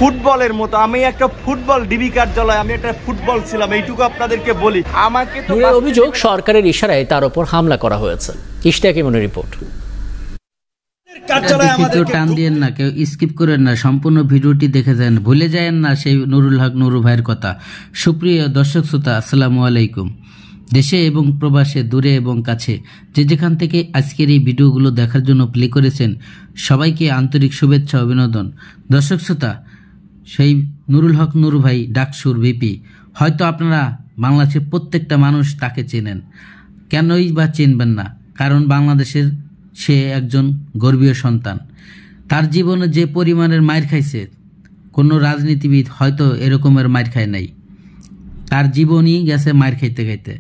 ফুটবলের মতো আমি একটা ফুটবল ডিবি কার্যালয়, আমি একটা ফুটবল ছিলাম, এইটুকু আপনাদেরকে বলি। আমাকে তো অভিযোগ সরকারের ইশারায় তার উপর হামলা করা হয়েছে। ইশতিয়াক ইমনের রিপোর্ট। কেউ টান দিয়েন না, কেউ স্কিপ করেন না, সম্পূর্ণ ভিডিওটি দেখে যান, ভুলে যায়েন না সেই নুরুল হক নুরু ভাইয়ের কথা। সুপ্রিয় দর্শক শ্রোতা, আসসালামু আলাইকুম। দেশে এবং প্রবাসে, দূরে এবং কাছে, যে যেখান থেকে আজকের এই ভিডিওগুলো দেখার জন্য প্লে করেছেন, সবাইকে আন্তরিক শুভেচ্ছা অভিনন্দন। দর্শক শ্রোতা, সেই নুরুল হক নুরু ভাই ডাকসুর ভিপি, হয়তো আপনারা বাংলাদেশের প্রত্যেকটা মানুষ তাকে চেনেন। কেনই বা চিনবেন না? কারণ বাংলাদেশের সে একজন গর্বীয় সন্তান। তার জীবনে যে পরিমাণের মাইর খাইছে, কোনো রাজনীতিবিদ হয়তো এরকমের মাইর খায় নাই। তার জীবনই গেছে মাইর খাইতে খাইতে।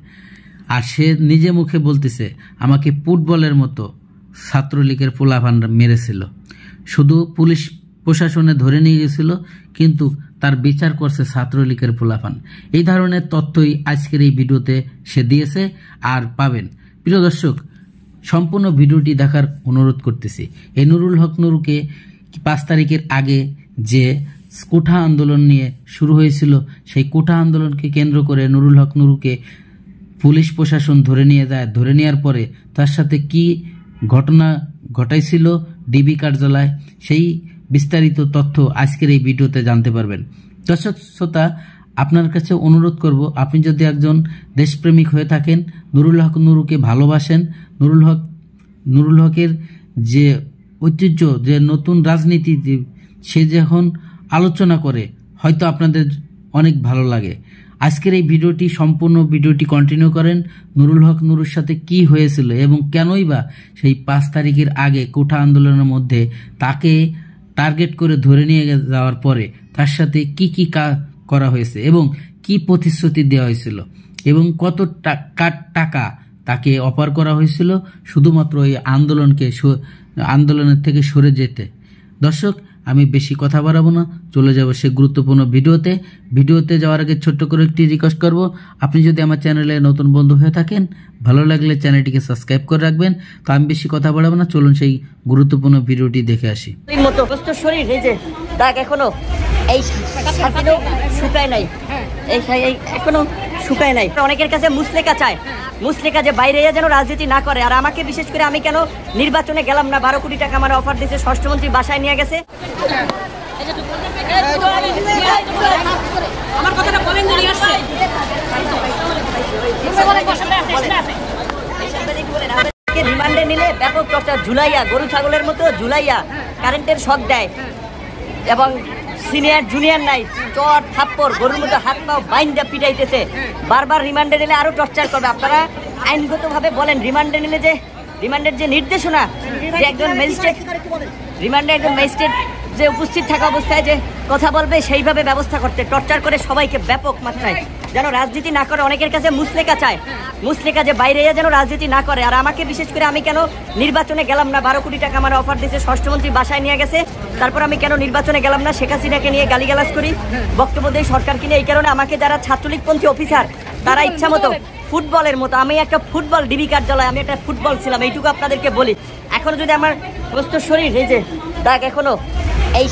আর সে নিজে মুখে বলতেছে, আমাকে ফুটবলের মতো ছাত্রলীগের পোলাপান মেরেছিল। শুধু পুলিশ প্রশাসনে ধরে নিয়ে গেছিল, কিন্তু তার বিচার করছে ছাত্রলীগের পোলাপান। এই ধরনের তথ্যই আজকের এই ভিডিওতে সে দিয়েছে আর পাবেন। প্রিয় দর্শক, সম্পূর্ণ ভিডিওটি দেখার অনুরোধ করতেছি। এই নুরুল হক নুরুকে 5 তারিখের আগে যে কোঠা আন্দোলন নিয়ে শুরু হয়েছিল, সেই কোঠা আন্দোলনকে কেন্দ্র করে নুরুল হক নুরুকে পুলিশ প্রশাসন ধরে নিয়ে যায়। ধরে নেওয়ার পরে তার সাথে কি ঘটনা ঘটাইছিল ডিবি কার্যালয়, সেই বিস্তারিত তথ্য আজকের এই ভিডিওতে জানতে পারবেন। দর্শক শ্রোতা, আপনার কাছে অনুরোধ করব, আপনি যদি একজন দেশপ্রেমিক হয়ে থাকেন, নুরুল হক নুরুকে ভালোবাসেন, নুরুল হকের যে ঐতিহ্য, যে নতুন রাজনীতি সে যখন আলোচনা করে, হয়তো আপনাদের অনেক ভালো লাগে। আজকের এই ভিডিওটি, সম্পূর্ণ ভিডিওটি কন্টিনিউ করেন। নুরুল হক নুরুর সাথে কি হয়েছিল এবং কেনই বা সেই 5 তারিখের আগে কোঠা আন্দোলনের মধ্যে তাকে টার্গেট করে ধরে নিয়ে যাওয়ার পরে তার সাথে কি কি করা হয়েছে এবং কি প্রতিশ্রুতি দেওয়া হয়েছিল এবং কত টাকা তাকে অফার করা হয়েছিল শুধুমাত্র এই আন্দোলনের থেকে সরে যেতে। দর্শক, আমি বেশি কথা বাড়াবো না, চলে যাব সে গুরুত্বপূর্ণ ভিডিওতে যাওয়ার আগে ছোট্ট করে একটি রিকোয়েস্ট করব, আপনি যদি আমার চ্যানেলে নতুন বন্ধু হয়ে থাকেন, ভালো লাগলে চ্যানেলটিকে সাবস্ক্রাইব করে রাখবেন। তো আমি বেশি কথা বাড়াবো না, চলুন সেই গুরুত্বপূর্ণ ভিডিওটি দেখে আসি। শরীর এই যে দাগ এখনো এই শুকায় নাই, এখনো শুকায় নাই। অনেকের কাছে মুসলেকা চায়, মুসলেকা যে বাইরে যেন রাজনীতি না করে। আর আমাকে বিশেষ করে, আমি কেন নির্বাচনে গেলাম না? 12 কোটি টাকা আমার অফার দিয়েছে, স্বরাষ্ট্রমন্ত্রী বাসায় নিয়ে গেছে। রিমান্ডে নিলে ব্যাপক চর্চা, ঝুলাইয়া, গরু ছাগলের মতো ঝুলাইয়া কারেন্টের শক দেয় এবং সিনিয়র জুনিয়র নাই, চর থাপ্পড় গরুর মতো হাত পাও বাইন্দা পিটাইতেছে। বারবার রিমান্ডে নিলে আরো টর্চার করবে। আপনারা আইনগতভাবে বলেন, রিমান্ডে নিলে যে রিমান্ডের যে নির্দেশনা, যে একজন ম্যাজিস্ট্রেট, রিমান্ডে একজন ম্যাজিস্ট্রেট যে উপস্থিত থাকা অবস্থায় যে কথা বলবে, সেইভাবে ব্যবস্থা করতে, টর্চার করে সবাইকে ব্যাপক মাত্রায় যেন রাজনীতি না করে। অনেকের কাছে মুসলেকা চায়, মুসলেকা যে বাইরে যেন রাজনীতি না করে। আর আমাকে বিশেষ করে, আমি কেন নির্বাচনে গেলাম না? 12 কোটি টাকা আমার অফার দিয়েছে, স্বরাষ্ট্রমন্ত্রী বাসায় নিয়ে গেছে, তারপর আমি কেন নির্বাচনে গেলাম না? শেখ হাসিনাকে নিয়ে গালিগালাজ করি, বক্তব্য দেই সরকারকে নিয়ে। এই কারণে আমাকে যারা ছাত্রলীগপন্থী অফিসার, তারা ইচ্ছা মতো ফুটবলের মতো, আমি একটা ফুটবল ডিবি কার্যালয়, আমি একটা ফুটবল ছিলাম, এইটুকু আপনাদেরকে বলি। এখন যদি আমার প্রস্তুত শরীর এই যে দাগ এখনো এই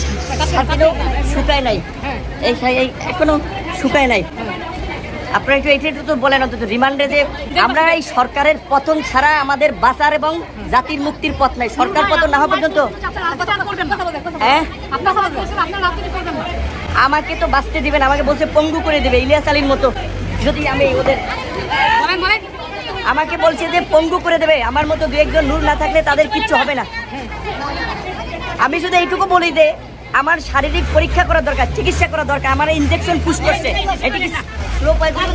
শুকায় নাই, এই এখনো শুকায় নাই। আপনারা একটু এইটা তো বলেন অন্তত, রিমান্ডে যে আমরা এই সরকারের পতন ছাড়া আমাদের বাঁচার এবং জাতির মুক্তির পথ নাই। সরকার পতন না হওয়া পর্যন্ত আমাকে তো বাঁচতে দিবেন, আমাকে বলছে পঙ্গু করে দেবে ইলিয়াস আলীর মতো। যদি আমি ওদের, আমাকে বলছে যে পঙ্গু করে দেবে, আমার মতো 2-1 নূর না থাকলে তাদের কিচ্ছু হবে না। আমি শুধু এইটুকু বলি যে আমার শারীরিক পরীক্ষা করা দরকার, চিকিৎসা করা দরকার। আমার ইনজেকশন পুশ করছে, এটি কি স্লো পয়জন?